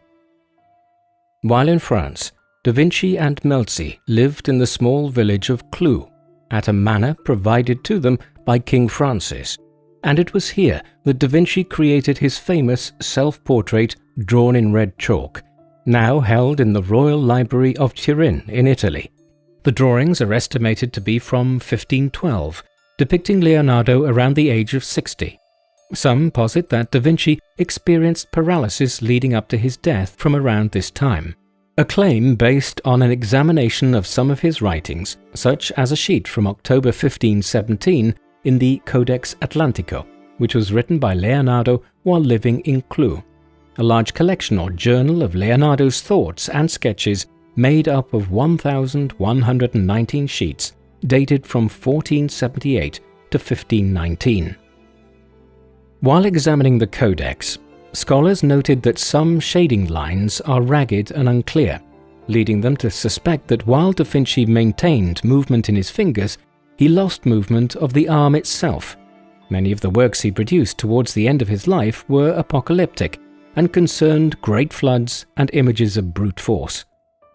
While in France, Da Vinci and Melzi lived in the small village of Clou, at a manor provided to them by King Francis, and it was here that Da Vinci created his famous self-portrait drawn in red chalk, now held in the Royal Library of Turin in Italy. The drawings are estimated to be from 1512, depicting Leonardo around the age of 60. Some posit that Da Vinci experienced paralysis leading up to his death from around this time, a claim based on an examination of some of his writings, such as a sheet from October 1517 in the Codex Atlantico, which was written by Leonardo while living in Clou, a large collection or journal of Leonardo's thoughts and sketches made up of 1,119 sheets, dated from 1478 to 1519. While examining the Codex, scholars noted that some shading lines are ragged and unclear, leading them to suspect that while Da Vinci maintained movement in his fingers, he lost movement of the arm itself. Many of the works he produced towards the end of his life were apocalyptic and concerned great floods and images of brute force.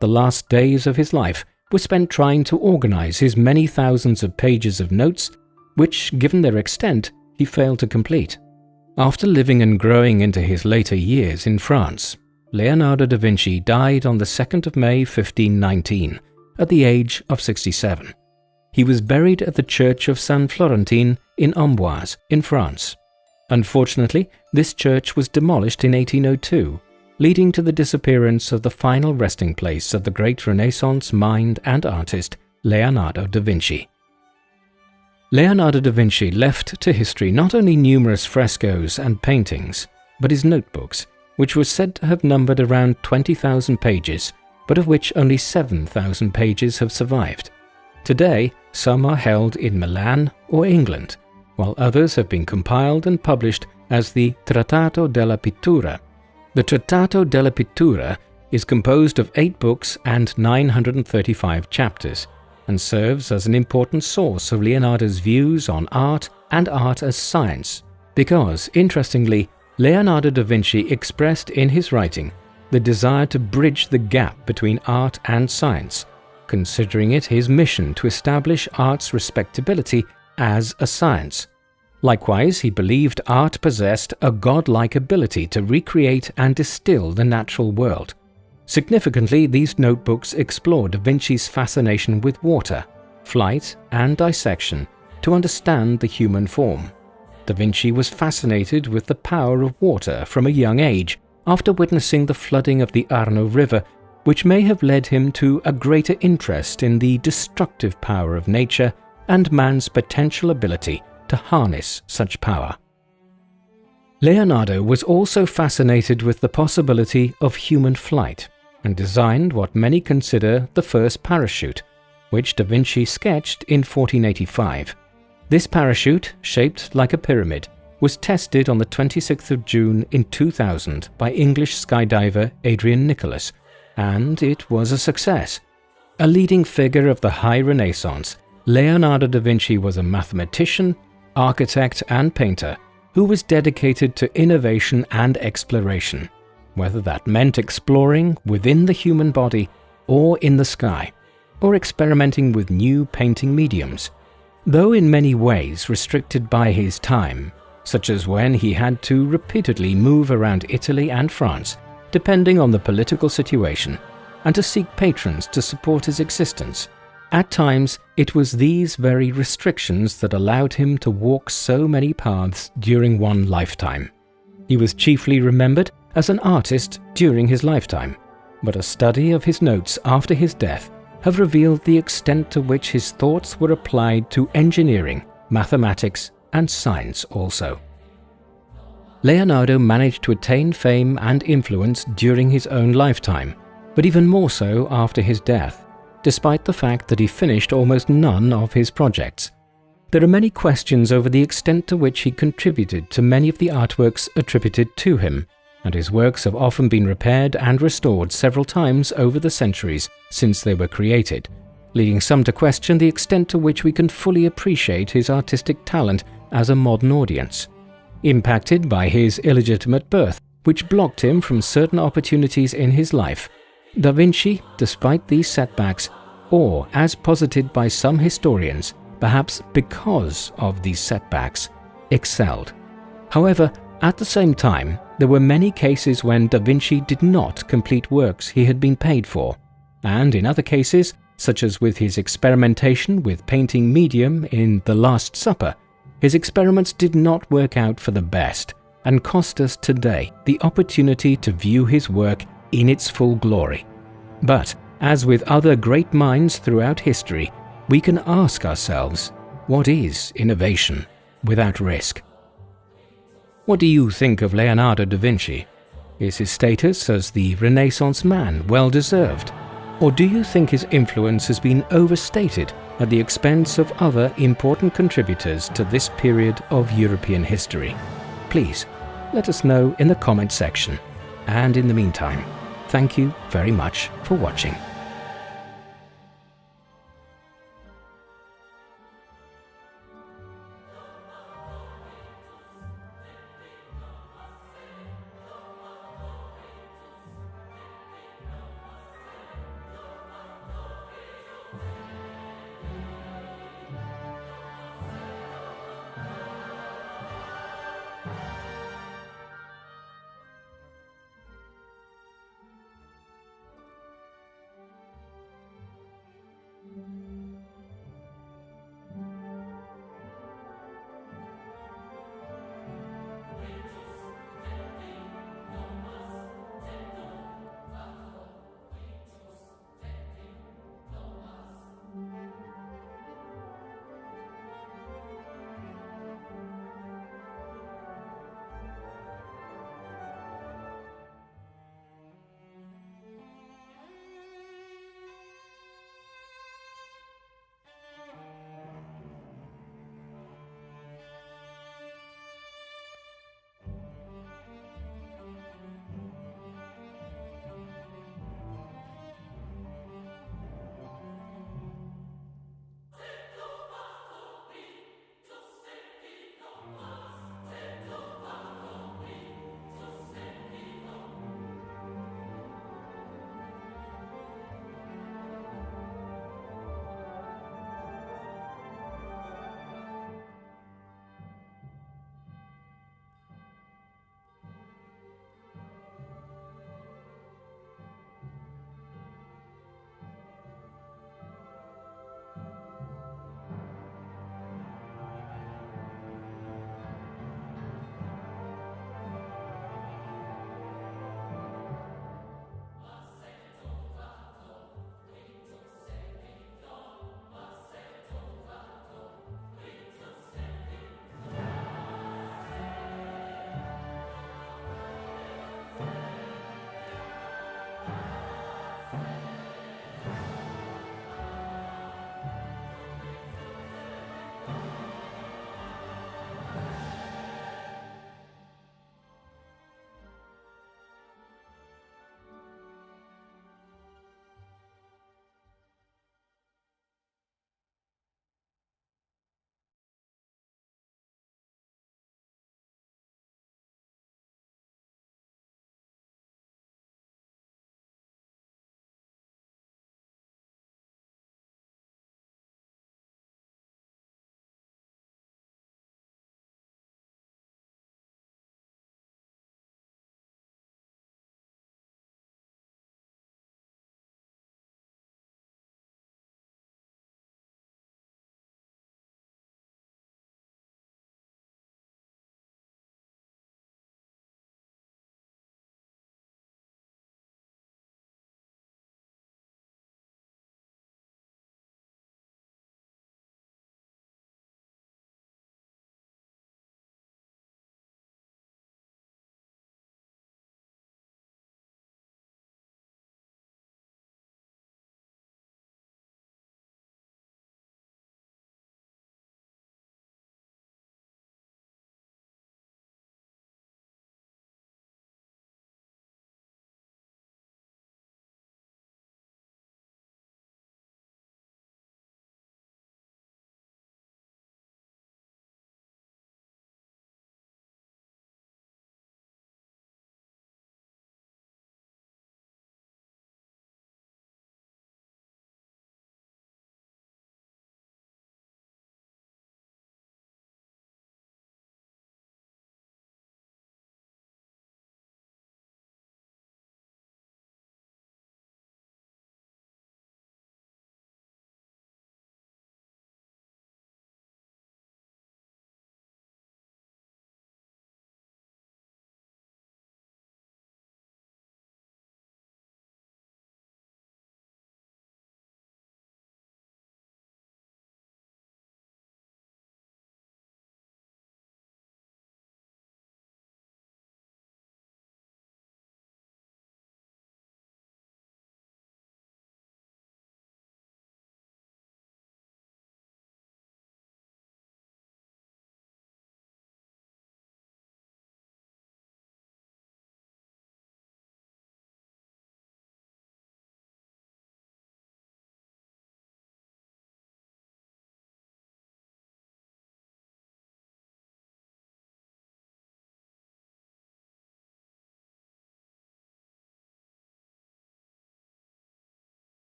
The last days of his life were spent trying to organize his many thousands of pages of notes, which, given their extent, he failed to complete. After living and growing into his later years in France, Leonardo da Vinci died on the 2nd of May 1519, at the age of 67. He was buried at the Church of Saint Florentin in Amboise, in France. Unfortunately, this church was demolished in 1802, leading to the disappearance of the final resting place of the great Renaissance mind and artist Leonardo da Vinci. Leonardo da Vinci left to history not only numerous frescoes and paintings, but his notebooks, which were said to have numbered around 20,000 pages, but of which only 7,000 pages have survived. Today, some are held in Milan or England, while others have been compiled and published as the Trattato della Pittura. The Trattato della Pittura is composed of 8 books and 935 chapters, and serves as an important source of Leonardo's views on art and art as science, because, interestingly, Leonardo da Vinci expressed in his writing the desire to bridge the gap between art and science, considering it his mission to establish art's respectability as a science. Likewise, he believed art possessed a godlike ability to recreate and distill the natural world. Significantly, these notebooks explore Da Vinci's fascination with water, flight, and dissection to understand the human form. Da Vinci was fascinated with the power of water from a young age after witnessing the flooding of the Arno River, which may have led him to a greater interest in the destructive power of nature and man's potential ability to harness such power. Leonardo was also fascinated with the possibility of human flight and designed what many consider the first parachute, which Da Vinci sketched in 1485. This parachute, shaped like a pyramid, was tested on the 26th of June in 2000 by English skydiver Adrian Nicholas, and it was a success. A leading figure of the High Renaissance, Leonardo da Vinci was a mathematician, architect and painter who was dedicated to innovation and exploration, whether that meant exploring within the human body or in the sky, or experimenting with new painting mediums. Though in many ways restricted by his time, such as when he had to repeatedly move around Italy and France, depending on the political situation, and to seek patrons to support his existence, at times it was these very restrictions that allowed him to walk so many paths during one lifetime. He was chiefly remembered as an artist during his lifetime, but a study of his notes after his death have revealed the extent to which his thoughts were applied to engineering, mathematics, and science also. Leonardo managed to attain fame and influence during his own lifetime, but even more so after his death, despite the fact that he finished almost none of his projects. There are many questions over the extent to which he contributed to many of the artworks attributed to him, and his works have often been repaired and restored several times over the centuries since they were created, leading some to question the extent to which we can fully appreciate his artistic talent as a modern audience. Impacted by his illegitimate birth, which blocked him from certain opportunities in his life, Da Vinci, despite these setbacks, or as posited by some historians, perhaps because of these setbacks, excelled. However, at the same time, there were many cases when Da Vinci did not complete works he had been paid for, and in other cases, such as with his experimentation with painting medium in The Last Supper, his experiments did not work out for the best and cost us today the opportunity to view his work in its full glory. But, as with other great minds throughout history, we can ask ourselves, what is innovation without risk? What do you think of Leonardo da Vinci? Is his status as the Renaissance man well deserved? Or do you think his influence has been overstated at the expense of other important contributors to this period of European history? Please, let us know in the comment section. And in the meantime, thank you very much for watching.